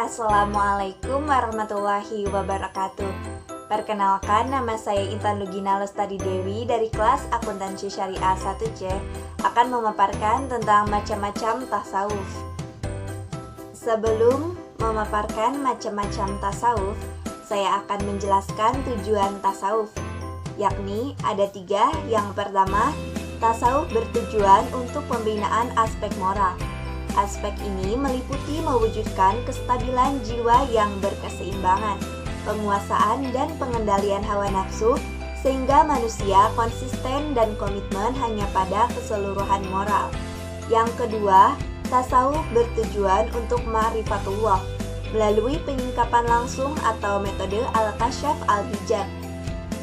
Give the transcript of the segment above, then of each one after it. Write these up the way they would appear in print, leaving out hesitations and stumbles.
Assalamualaikum warahmatullahi wabarakatuh. Perkenalkan, nama saya Intan Lugina Lestari Dewi dari kelas Akuntansi Syariah 1C akan memaparkan tentang macam-macam tasawuf. Sebelum memaparkan macam-macam tasawuf, saya akan menjelaskan tujuan tasawuf, yakni ada 3. Yang pertama, tasawuf bertujuan untuk pembinaan aspek moral. Aspek ini meliputi mewujudkan kestabilan jiwa yang berkeseimbangan, penguasaan dan pengendalian hawa nafsu, sehingga manusia konsisten dan komitmen hanya pada keseluruhan moral. Yang kedua, tasawuf bertujuan untuk ma'rifatullah melalui penyingkapan langsung atau metode al-kasyaf al-hijab.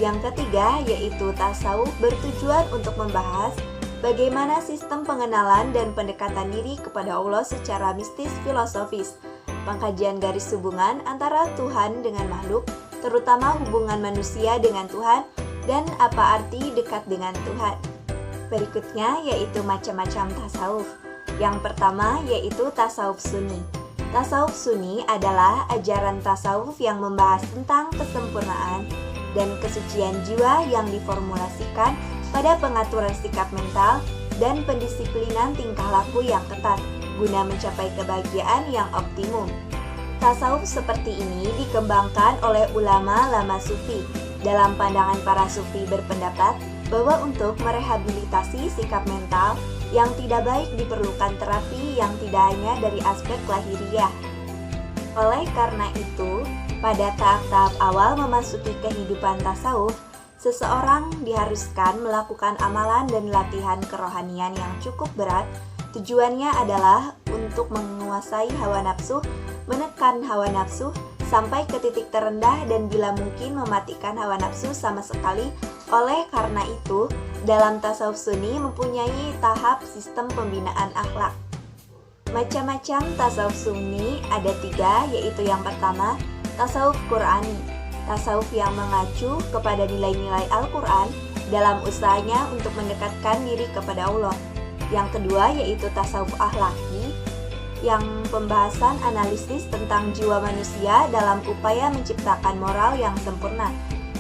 Yang ketiga, yaitu tasawuf bertujuan untuk membahas bagaimana sistem pengenalan dan pendekatan diri kepada Allah secara mistis filosofis, pengkajian garis hubungan antara Tuhan dengan makhluk, terutama hubungan manusia dengan Tuhan, dan apa arti dekat dengan Tuhan. Berikutnya yaitu macam-macam tasawuf. Yang pertama yaitu tasawuf sunni. Tasawuf sunni adalah ajaran tasawuf yang membahas tentang kesempurnaan dan kesucian jiwa yang diformulasikan pada pengaturan sikap mental dan pendisiplinan tingkah laku yang ketat guna mencapai kebahagiaan yang optimum. Tasawuf seperti ini dikembangkan oleh ulama-lama sufi. Dalam pandangan para sufi berpendapat bahwa untuk merehabilitasi sikap mental yang tidak baik diperlukan terapi yang tidak hanya dari aspek lahiriah. Oleh karena itu, pada tahap-tahap awal memasuki kehidupan tasawuf, seseorang diharuskan melakukan amalan dan latihan kerohanian yang cukup berat. Tujuannya adalah untuk menguasai hawa nafsu, menekan hawa nafsu sampai ke titik terendah dan bila mungkin mematikan hawa nafsu sama sekali. Oleh karena itu, dalam tasawuf sunni mempunyai tahap sistem pembinaan akhlak. Macam-macam tasawuf sunni ada 3, yaitu yang pertama, tasawuf Qur'ani. Tasawuf yang mengacu kepada nilai-nilai Al-Quran dalam usahanya untuk mendekatkan diri kepada Allah. Yang kedua yaitu tasawuf akhlaki, yang pembahasan analisis tentang jiwa manusia dalam upaya menciptakan moral yang sempurna.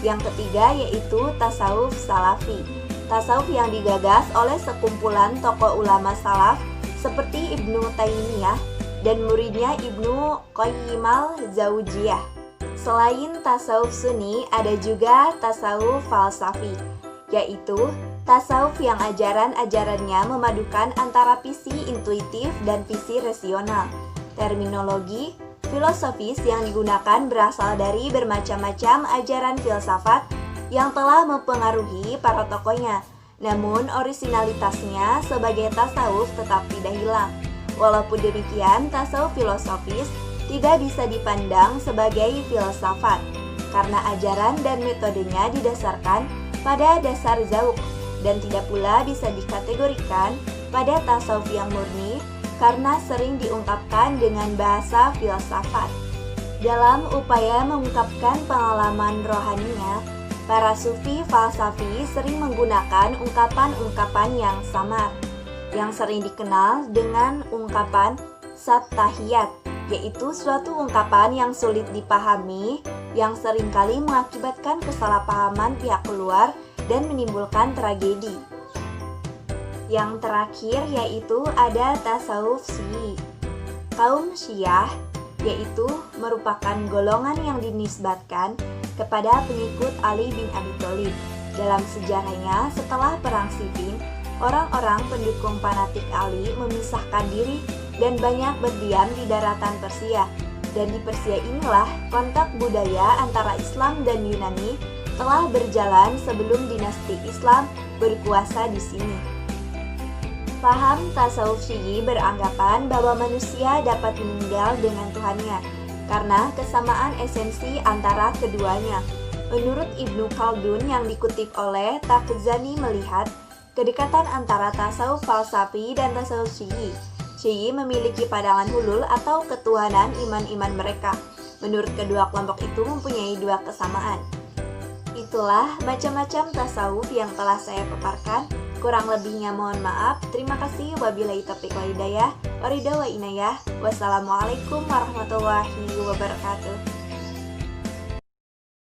Yang ketiga yaitu tasawuf salafi, tasawuf yang digagas oleh sekumpulan tokoh ulama salaf seperti Ibnu Taimiyah dan muridnya Ibnu Qayyim al-Jauziyah. Selain tasawuf sunni, ada juga tasawuf falsafi, yaitu tasawuf yang ajaran-ajarannya memadukan antara visi intuitif dan visi rasional. Terminologi filosofis yang digunakan berasal dari bermacam-macam ajaran filsafat yang telah mempengaruhi para tokohnya. Namun orisinalitasnya sebagai tasawuf tetap tidak hilang. Walaupun demikian, tasawuf filosofis tidak bisa dipandang sebagai filsafat karena ajaran dan metodenya didasarkan pada dasar zauq dan tidak pula bisa dikategorikan pada tasawuf yang murni karena sering diungkapkan dengan bahasa filsafat. Dalam upaya mengungkapkan pengalaman rohaninya, para sufi falsafi sering menggunakan ungkapan-ungkapan yang samar yang sering dikenal dengan ungkapan sattahiyat, yaitu suatu ungkapan yang sulit dipahami, yang seringkali mengakibatkan kesalahpahaman pihak luar dan menimbulkan tragedi. Yang terakhir yaitu ada tasawuf Syi'i. Kaum Syiah yaitu merupakan golongan yang dinisbatkan kepada pengikut Ali bin Abi Thalib. Dalam sejarahnya, setelah perang Siffin, orang-orang pendukung fanatik Ali memisahkan diri dan banyak berdiam di daratan Persia. Dan di Persia inilah kontak budaya antara Islam dan Yunani telah berjalan sebelum dinasti Islam berkuasa di sini. Paham tasawuf Syi'i beranggapan bahwa manusia dapat meninggal dengan Tuhannya karena kesamaan esensi antara keduanya. Menurut Ibnu Khaldun yang dikutip oleh Tafzani melihat kedekatan antara tasawuf falsafi dan tasawuf Syi'i. Syi'i memiliki pandangan hulul atau ketuhanan iman-iman mereka. Menurut kedua kelompok itu mempunyai 2 kesamaan. Itulah macam-macam tasawuf yang telah saya paparkan. Kurang lebihnya mohon maaf. Terima kasih. Wabillahi taufiq wal hidayah. Waridha wa inayah. Wassalamualaikum warahmatullahi wabarakatuh.